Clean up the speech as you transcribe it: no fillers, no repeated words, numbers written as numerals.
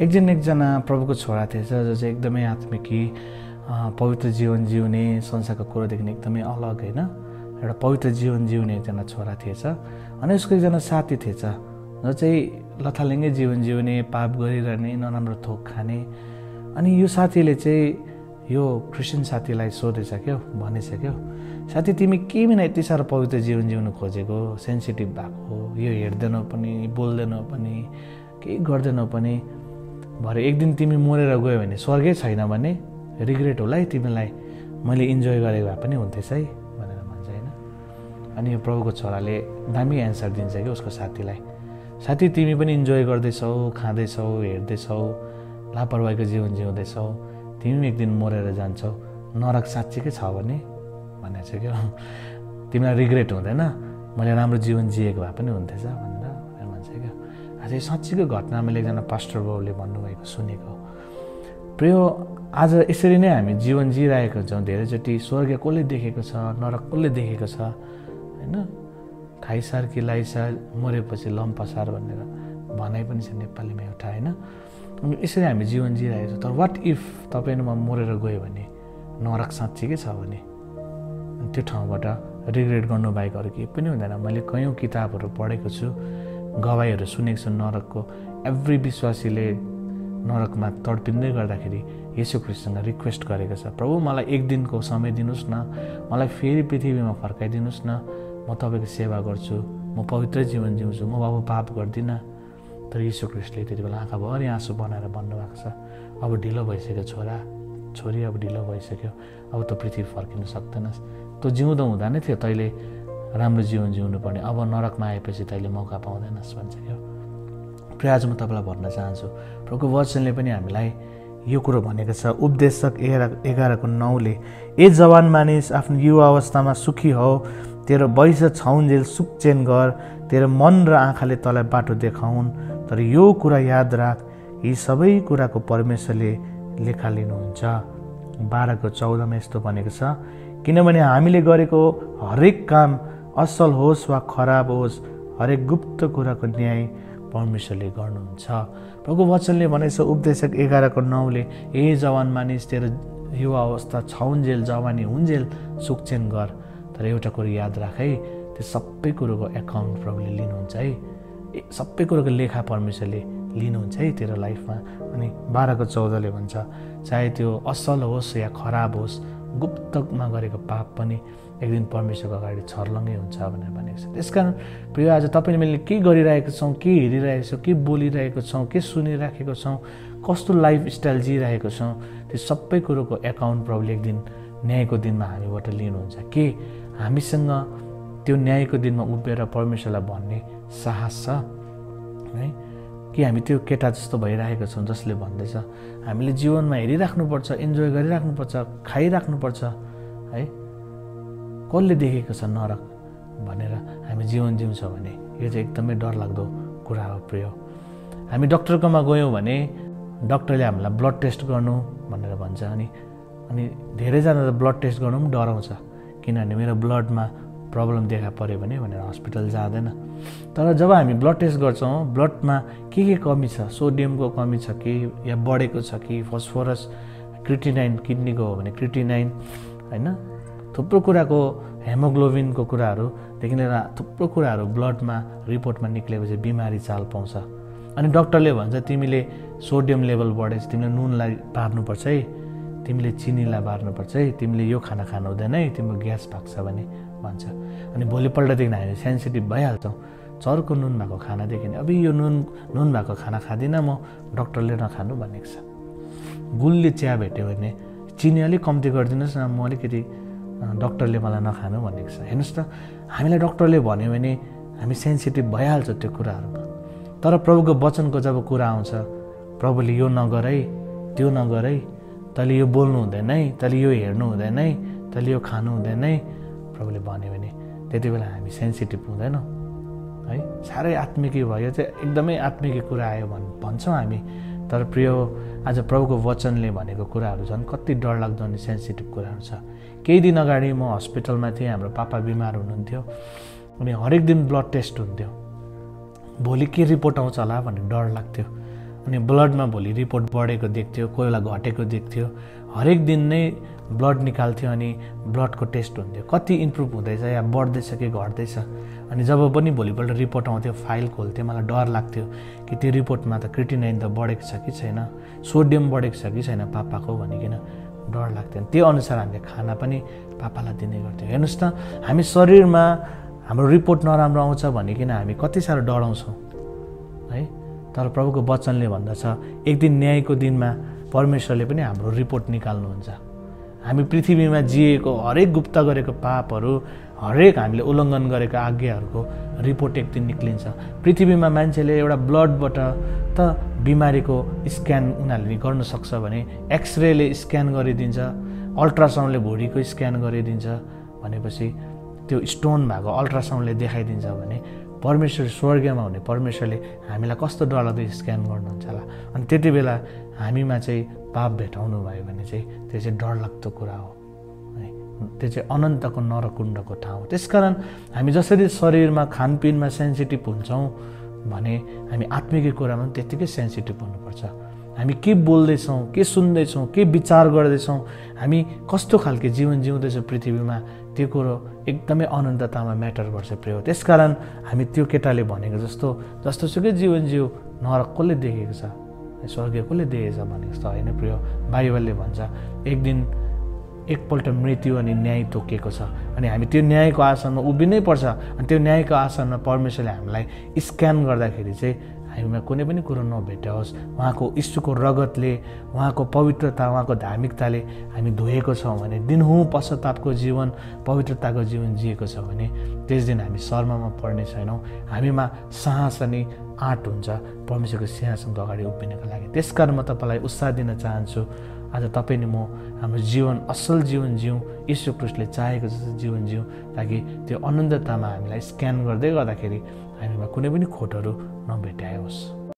एकजना प्रभुको छोरा थिएछ जो चाहिँ एकदमै आत्मिकी पवित्र जीवन जिउने, संसारको कुरोदेखि एकदमै अलग होइन, एउटा पवित्र जीवन जिउने एकजना छोरा थिएछ। अनि उसको एकजना साथी थिएछ जो चाहिँ लथालिङ्गै जीवन जिउने, पाप गरिरहने, नराम्रो थोक खाने। अनि यो साथीले चाहिँ यो क्रिस्चियन साथीलाई सोधेछ क्या, भनेछ क्या, साथी तिमी के बिना यति साह्रो पवित्र जीवन जिउनु खोजेको, सेन्सिटिभ भएको, यो हेर्दैनौ पनि, बोल्दैनौ पनि, केही गर्दैनौ पनि, भरे एक दिन तिमी मरेर गयो भने स्वर्गै छैन भने रिग्रेट होला है तिमीलाई, मैले इन्जोय गरेको भए पनि हुन्थेछ है भनेर भन्छ होइन। अनि यो प्रभुको छोराले दामी एन्सर दिन्छ कि उसको साथीलाई, साथी तिमी पनि इन्जोय गर्दैछौ, खाँदैछौ, हेर्दैछौ, लापरवाहीको जीवन जिउँदैछौ, तिमी पनि एक दिन मरेर जान्छौ, नरक साँच्चीकै छ भने भनेको छ क्या, तिमीलाई रिग्रेट हुँदैन, मैले राम्रो जीवन जिएको भए पनि हुन्थेछ भनेर भन्छ क्या। आज यो साँच्चीको घटना मैले एकजना पास्टर बाउले भन्नुभएको सुनेको। प्रिय, आज यसरी नै हामी जीवन जिइरहेको छौँ। धेरैचोटि स्वर्ग कसले देखेको छ, नरक कसले देखेको छ होइन, खाइसार कि लाइसार, मरेपछि लम्पसार भनेर भनाइ पनि छ नेपालीमा एउटा होइन। यसरी हामी जीवन जिइरहेको छौँ। तर वाट इफ तपाईँमा मरेर गयो भने, नरक साँच्चीकै छ भने, त्यो ठाउँबाट रिग्रेट गर्नु बाहेक अरू केही पनि हुँदैन। मैले कयौँ किताबहरू पढेको छु, गवाईहरू सुनेको छु नरकको। एभ्री विश्वासीले नरकमा तडपिँदै गर्दाखेरि येशू ख्रीष्टसँग रिक्वेस्ट गरेको छ, प्रभु मलाई एक दिनको समय दिनुहोस् न, मलाई फेरि पृथ्वीमा फर्काइदिनुहोस् न, म तपाईँको सेवा गर्छु, म पवित्र जीवन जिउँछु, म अब पाप गर्दिनँ। तर येशू ख्रीष्टले त्यति बेला आँखाभरि आँसु बनाएर भन्नुभएको छ, अब ढिलो भइसक्यो छोरा छोरी, अब ढिलो भइसक्यो, अब त पृथ्वी फर्किन सक्दैनस्, तँ जिउँदो हुँदा नै थियो तैँले राम्रो जीवन जिउनु पर्ने, अब नरकमा आएपछि तैँले मौका पाउँदैनस् भन्छ क्या। प्रिय, आज म तपाईँलाई भन्न चाहन्छु, प्रभुको वचनले पनि हामीलाई यो कुरो भनेको छ। उपदेशक 11:9ले, ए जवान मानिस, आफ्नो युवा अवस्थामा सुखी हौ, तेरो वयस छाउन्जेल सुखचेन गर, तेरो मन र आँखाले तँलाई बाटो देखाउन्, तर यो कुरा याद राख, यी सबै कुराको परमेश्वरले लेखा लिनुहुन्छ। 12:14मा यस्तो भनेको छ, किनभने हामीले गरेको हरेक काम असल होस् वा खराब होस्, हरेक गुप्त कुराको न्याय परमेश्वरले गर्नुहुन्छ। प्रभुको वचनले भनेको छ उपदेशक 11:9ले, ए जवान मानिस, तेरो युवा अवस्था छाउन्जेल, जवानी हुन्जेल सुखचेन गर, तर एउटा कुरो याद राख है, त्यो सबै कुरोको एकाउन्ट प्रभुले लिनुहुन्छ है, सबै कुरोको लेखा परमेश्वरले लिनुहुन्छ है तेरो लाइफमा। अनि 12:14ले भन्छ, चाहे त्यो असल होस् या खराब होस्, गुप्तमा गरेको पाप पनि एक दिन परमेश्वरको अगाडि छर्लङ्गै हुन्छ भनेर भनेको छ। त्यसकारण प्रिय, आज तपाईँले मैले के गरिरहेको छौँ, के हेरिरहेको छौँ, के बोलिरहेको छौँ, के सुनिराखेको छौँ, कस्तो लाइफस्टाइल जिइरहेको छौँ, त्यो सबै कुरोको एकाउन्ट प्रभुले एक दिन न्यायको दिनमा हामीबाट लिनुहुन्छ। के हामीसँग त्यो न्यायको दिनमा उभिएर परमेश्वरलाई भन्ने साहस छ है? कि हामी त्यो केटा जस्तो भइरहेको छौँ जसले भन्दैछ हामीले जीवनमा हेरिराख्नुपर्छ, इन्जोय गरिराख्नुपर्छ, खाइराख्नुपर्छ है, कसले देखेको छ नरक भनेर हामी जीवन जिउँछौँ भने यो चाहिँ एकदमै डरलाग्दो कुरा हो। प्रिय, हामी डक्टरकोमा गयौँ भने डक्टरले हामीलाई ब्लड टेस्ट गर्नु भनेर भन्छ, अनि धेरैजना त ब्लड टेस्ट गर्नु पनि डराउँछ, किनभने मेरो ब्लडमा प्रब्लम देखा पऱ्यो भने भनेर हस्पिटल जाँदैन। तर जब हामी ब्लड टेस्ट गर्छौँ, ब्लडमा के कमी छ, सोडियमको कमी छ कि या बढेको छ कि, फस्फोरस, क्रिटिनाइन, किडनीको हो भने क्रिटिनाइन होइन, थुप्रो कुराको, हेमोग्लोबिनको कुराहरूदेखि लिएर थुप्रो कुराहरू ब्लडमा रिपोर्टमा निक्लेपछि बिमारी चाल पाउँछ। अनि डक्टरले भन्छ तिमीले सोडियम लेभल बढेछ, तिमीले नुनलाई बार्नुपर्छ है, तिमीले चिनीलाई बार्नुपर्छ है, तिमीले यो खाना खानु हुँदैन है, तिम्रो ग्यास पाक्छ भने भन्छ। अनि भोलिपल्टदेखि हामी सेन्सिटिभ भइहाल्छौँ चर्को नुन भएको खानादेखि, अब यो नुन भएको खाना खाँदिनँ म, डक्टरले नखानु भनेको छ। गुलले चिया भेट्यो भने चिनी अलिक कम्ती गरिदिनुहोस् न, म अलिकति, डक्टरले मलाई नखानु भनेको छ। हेर्नुहोस् त, हामीलाई डक्टरले भन्यो भने हामी सेन्सिटिभ भइहाल्छ त्यो कुराहरूमा। तर प्रभुको वचनको जब कुरा आउँछ, प्रभुले यो नगर है, त्यो नगर है, तैँले यो बोल्नु हुँदैन है, तैँले यो हेर्नु हुँदैन है, तैँले यो खानु हुँदैन है, प्रभुले भन्यो भने त्यति बेला हामी सेन्सिटिभ हुँदैनौँ है। साह्रै आत्मिकी भयो, चाहिँ एकदमै आत्मिकी कुरा आयो भन्छौँ हामी। तर प्रिय, आज प्रभुको वचनले भनेको कुराहरू झन् कति डरलाग्दो अनि सेन्सिटिभ कुराहरू छ। केही दिन अगाडि म हस्पिटलमा थिएँ, हाम्रो पापा बिमार हुनुहुन्थ्यो, अनि हरेक दिन ब्लड टेस्ट हुन्थ्यो, भोलि के रिपोर्ट आउँछ होला भन्ने डर लाग्थ्यो। अनि ब्लडमा भोलि रिपोर्ट बढेको देख्थ्यो, कोही बेला घटेको देख्थ्यो। हरेक दिन नै ब्लड निकाल्थ्यो अनि ब्लडको टेस्ट हुन्थ्यो, कति इम्प्रुभ हुँदैछ या बढ्दैछ कि घट्दैछ। अनि जब पनि भोलिपल्ट रिपोर्ट आउँथ्यो, फाइल खोल्थ्यो, मलाई डर लाग्थ्यो कि त्यो रिपोर्टमा त क्रिटिनाइन त बढेको छ कि छैन, सोडियम बढेको छ कि छैन पापाको भनिकन डर लाग्थ्यो। त्यो अनुसार हामीले खाना पनि पापालाई दिने गर्थ्यौँ। हेर्नुहोस् त, हामी शरीरमा हाम्रो रिपोर्ट नराम्रो आउँछ भनिकन हामी कति साह्रो डराउँछौँ है। तर प्रभुको वचनले भन्दछ एक दिन न्यायको दिनमा परमेश्वरले पनि हाम्रो रिपोर्ट निकाल्नुहुन्छ। हामी पृथ्वीमा जिएको हरेक गुप्त गरेको पापहरू, हरेक हामीले उल्लङ्घन गरेको आज्ञाहरूको रिपोर्ट एक दिन निक्लिन्छ। पृथ्वीमा मान्छेले एउटा ब्लडबाट त बिमारीको स्क्यान उनीहरूले गर्न सक्छ भने एक्सरेले स्क्यान गरिदिन्छ, अल्ट्रासाउन्डले भुँडीको स्क्यान गरिदिन्छ भनेपछि त्यो स्टोन भएको अल्ट्रासाउन्डले देखाइदिन्छ भने परमेश्वर स्वर्गमा हुने परमेश्वरले हामीलाई कस्तो डरलाग्दो स्क्यान गर्नुहुन्छ होला। अनि त्यति बेला हामीमा चाहिँ पाप भेटाउनु भयो भने चाहिँ त्यो चाहिँ डरलाग्दो कुरा हो है। त्यो चाहिँ अनन्तको नरकुण्डको ठाउँ हो। त्यसकारण हामी जसरी शरीरमा खानपिनमा सेन्सिटिभ हुन्छौँ भने हामी आत्मिक कुरामा पनि त्यत्तिकै सेन्सिटिभ हुनुपर्छ। हामी के बोल्दैछौँ, के सुन्दैछौँ, के विचार गर्दैछौँ, हामी कस्तो खालको जीवन जिउँदैछौँ पृथ्वीमा, त्यो कुरो एकदमै अनन्ततामा म्याटर गर्छ प्रिय। त्यसकारण हामी त्यो केटाले भनेको जस्तो सुकै जीवन जिउ, नरक कसले देखेको छ, स्वर्ग कसले देखेको छ भनेको जस्तो होइन प्रिय। बाइबलले भन्छ एक दिन एकपल्ट मृत्यु अनि न्याय तोकिएको छ अनि हामी त्यो न्यायको आसनमा उभिनै पर्छ। अनि त्यो न्यायको आसनमा परमेश्वरले हामीलाई स्क्यान गर्दाखेरि चाहिँ हामीमा कुनै पनि कुरो नभेटाओस्, उहाँको यीशुको रगतले, उहाँको पवित्रता, उहाँको धार्मिकताले हामी धोएको छौँ भने, दिनहुँ पश्चातापको जीवन, पवित्रताको जीवन जिएको छ भने त्यस दिन हामी शर्ममा पर्ने छैनौँ। हामीमा साहस अनि आँट हुन्छ परमेश्वरको सिंहासनको अगाडि उभिनको लागि। त्यसकारण म तपाईँलाई उत्साह दिन चाहन्छु, आज तपाईँ नि म हाम्रो जीवन असल जीवन जिउँ, यीशु ख्रीष्टले चाहेको जस्तो जीवन जिउँ, ताकि त्यो अनन्ततामा हामीलाई स्क्यान गर्दै गर्दाखेरि हामीमा कुनै पनि खोटहरू नभेटाओस्।